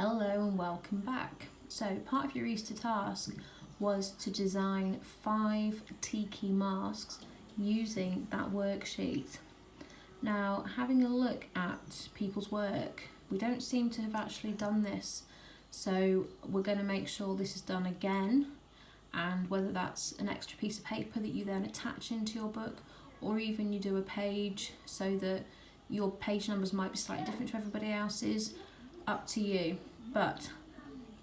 Hello and welcome back. So part of your Easter task was to design 5 Tiki masks using that worksheet. Now, having a look at people's work, we don't seem to have actually done this, so we're going to make sure this is done again, and whether that's an extra piece of paper that you then attach into your book, or even you do a page so that your page numbers might be slightly different to everybody else's, up to you. But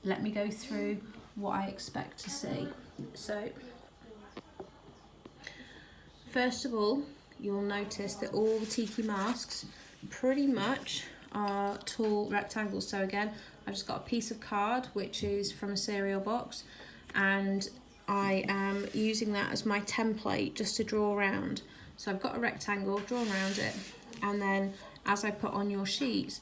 let me go through what I expect to see. So first of all, you'll notice that all the Tiki masks pretty much are tall rectangles. So again, I've just got a piece of card which is from a cereal box, and I am using that as my template just to draw around. So I've got a rectangle, drawn around it, and then as I put on your sheet,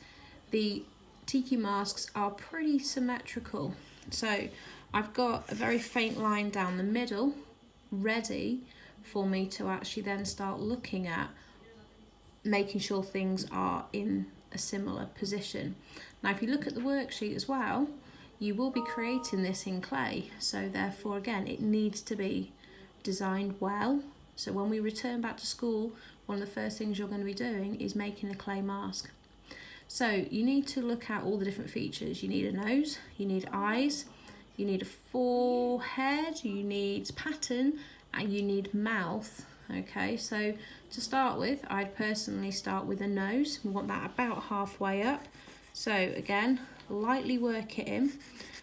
the Tiki masks are pretty symmetrical. So I've got a very faint line down the middle ready for me to actually then start looking at, making sure things are in a similar position. Now if you look at the worksheet as well, you will be creating this in clay, so therefore again it needs to be designed well. So when we return back to school, one of the first things you're going to be doing is making a clay mask. So you need to look at all the different features. You need a nose, you need eyes, you need a forehead, you need pattern, and you need mouth. Okay, so to start with, I'd personally start with a nose. We want that about halfway up. So again, lightly work it in.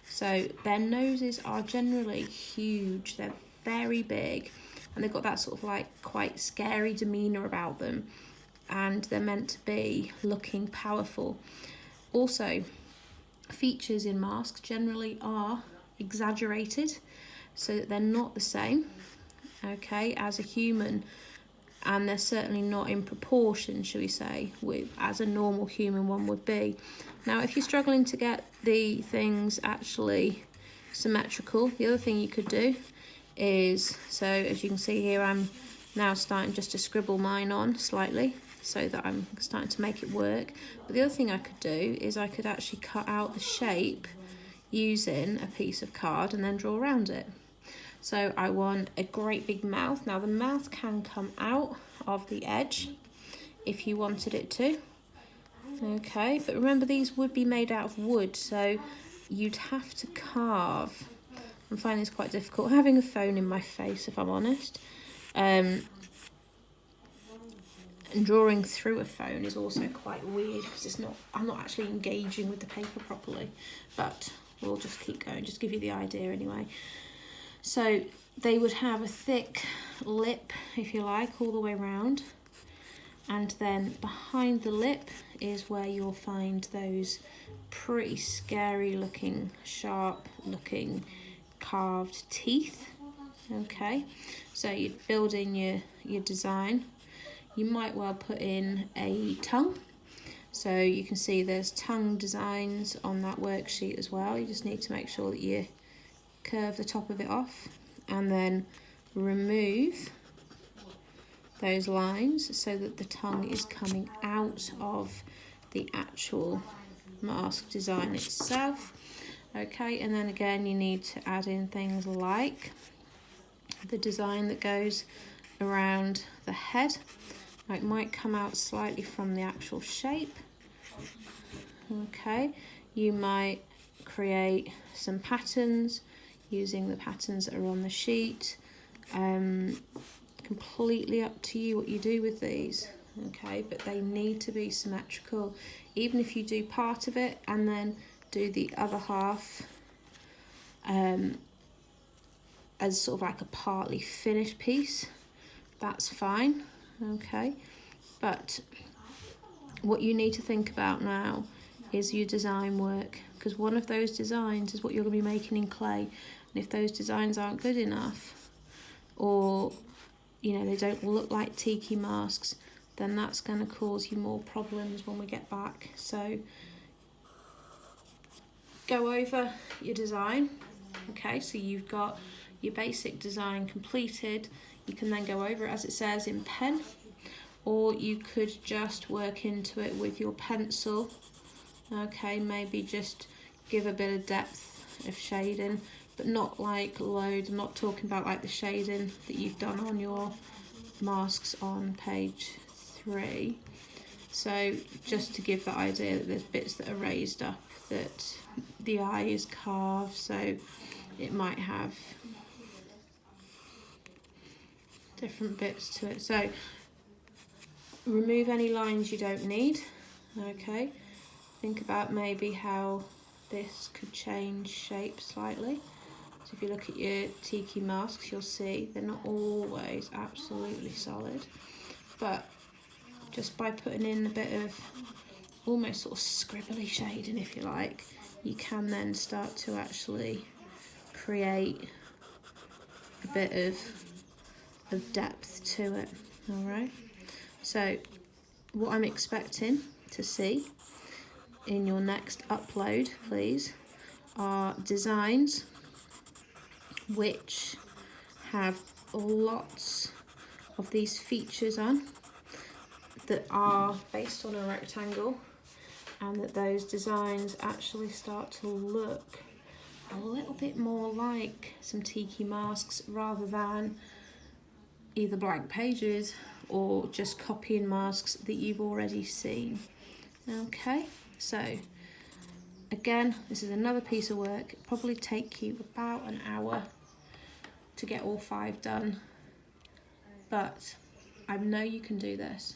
So their noses are generally huge, they're very big, and they've got that sort of like quite scary demeanour about them, and they're meant to be looking powerful. Also, features in masks generally are exaggerated so that they're not the same, okay, as a human, and they're certainly not in proportion, shall we say, with as a normal human one would be. Now if you're struggling to get the things actually symmetrical, the other thing you could do is, so as you can see here, I'm now starting just to scribble mine on slightly so that I'm starting to make it work. But the other thing I could do is I could actually cut out the shape using a piece of card and then draw around it. So I want a great big mouth. Now the mouth can come out of the edge if you wanted it to. Okay, but remember these would be made out of wood, so you'd have to carve. I'm finding this quite difficult, having a phone in my face if I'm honest. And drawing through a phone is also quite weird because I'm not actually engaging with the paper properly, but we'll just keep going, just give you the idea anyway. So they would have a thick lip, if you like, all the way around, and then behind the lip is where you'll find those pretty scary looking, sharp looking carved teeth. Okay, so you're building your design. You might well put in a tongue. So you can see there's tongue designs on that worksheet as well. You just need to make sure that you curve the top of it off and then remove those lines so that the tongue is coming out of the actual mask design itself. Okay, and then again you need to add in things like the design that goes around the head. Now, it might come out slightly from the actual shape. Okay, you might create some patterns using the patterns that are on the sheet. Completely up to you what you do with these. Okay, but they need to be symmetrical. Even if you do part of it and then do the other half as sort of like a partly finished piece, that's fine. Okay, but what you need to think about now is your design work, because one of those designs is what you're going to be making in clay, and if those designs aren't good enough, or you know they don't look like Tiki masks, then that's going to cause you more problems when we get back. So go over your design. Okay, so you've got your basic design completed. You can then go over it as it says in pen, or you could just work into it with your pencil. Okay, maybe just give a bit of depth of shading, but not like loads. I'm not talking about like the shading that you've done on your masks on page 3. So just to give that idea that there's bits that are raised up, that the eye is carved, so it might have different bits to it. So remove any lines you don't need. Okay, think about maybe how this could change shape slightly. So if you look at your Tiki masks, you'll see they're not always absolutely solid, but just by putting in a bit of almost sort of scribbly shading, if you like, you can then start to actually create a bit of depth to it. All right, so what I'm expecting to see in your next upload, please, are designs which have lots of these features on that are based on a rectangle, and that those designs actually start to look a little bit more like some Tiki masks rather than either blank pages or just copying masks that you've already seen. Okay, so again, this is another piece of work. It'll probably take you about an hour to get all 5 done, but I know you can do this.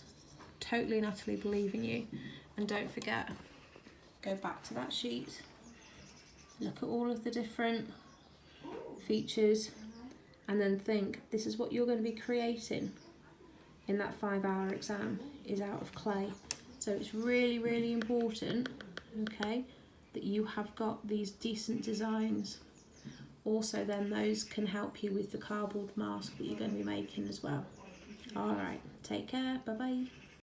Totally and utterly believe in you. And don't forget, go back to that sheet, look at all of the different features, and then think, this is what you're going to be creating in that 5-hour exam, is out of clay. So it's really, really important, okay, that you have got these decent designs. Also then those can help you with the cardboard mask that you're going to be making as well. All right, take care, bye bye.